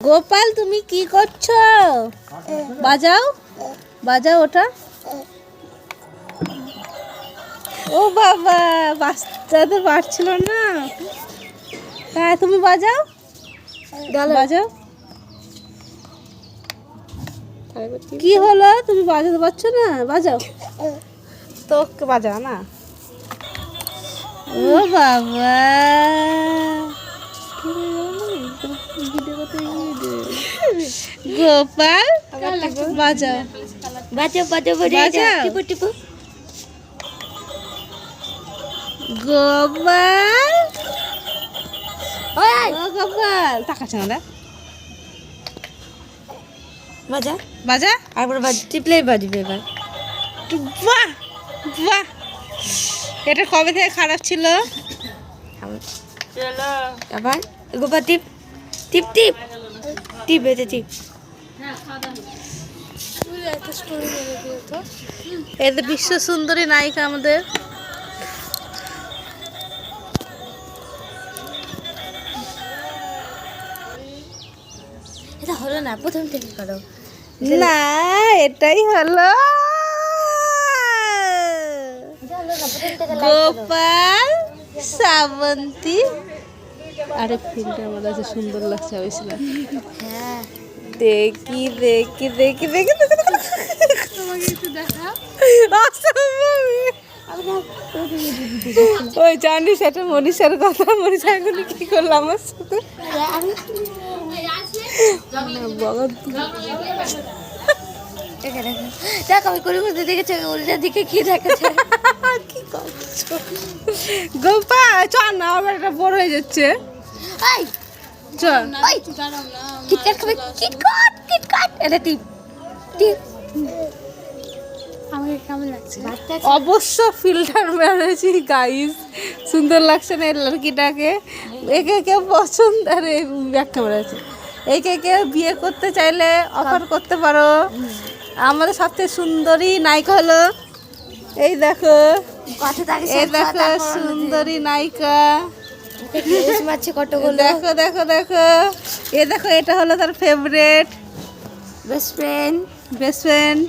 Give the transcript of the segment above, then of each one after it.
গোপাল তুমি কি করছো? বাজাও বাজাও ওটা। ও বাবা, বাচ্চাদের পারছিল না। হ্যাঁ তুমি বাজাও বাজাও। কি হলো, তুমি বাজাতে পারছো না? বাজাও তো, বাজাও না। ও বাবা, গোপাল বাজাও বাজাও বাজাও বাজাও। টিপু টিপু। গোপাল, ও গোপাল তাকাচ্ছে না রে। বাজা বাজা, একবার বাজ, টিপলেই বাজবে এবার। বাহ বাহ, এটা কবে থেকে খারাপ ছিল? আবার গোপা টিপ টিপ টিপ টিপ, এটা টিপ। এটা বিশ্ব সুন্দরী নায়িকা আমাদের। এটা হলো না, প্রথম থেকে করো। না, এটাই হলো। গোপাল, শ্রাবন্তী। আরে ফিল্মটা আমার কাছে সুন্দর লাগছে, হয়েছিল। হ্যাঁ, দেখি দেখি দেখি দেখি ওই জানিস এটা মনীষার কথা। মনীষা এখন কি করলো আমার সাথে? দেখ আমি করে বুঝতে দেখেছি উল্টা দিকে কি দেখাচ্ছে। কি করছো গোপাল? চ না, আবার এটা বড় হয়ে যাচ্ছে। এই চল, কিটকাট খাবে, কিটকাট কিটকাট। এটা টিপ টিপ। আমাকে কেমন লাগছে? অবশ্য ফিল্টার মেরেছি গাইস, সুন্দর লাগছে না এই লড়কিটাকে? একে কেউ পছন্দ, আরে ব্যাখ্যা মেরেছে। একে কেউ বিয়ে করতে চাইলে অফার করতে পারো। আমাদের সবথেকে সুন্দরী নায়িকা হলো, এই দেখো, এই দেখো সুন্দরী নায়িকা। মারছে কতগুলো। দেখো দেখো দেখো, এ দেখো, এটা হলো তার favourite best friend. Best friend.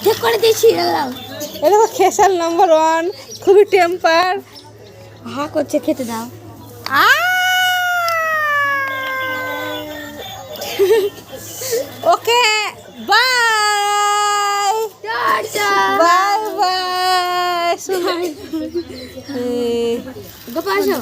ঠিক করে দিয়েছি এলাম। এ দেখো খেসাল নাম্বার 1, খুবই টেম্পার। হ্যাঁ করছে, খেতে দাও। ওকে, বাই বাই বাই। গোপাল আসো।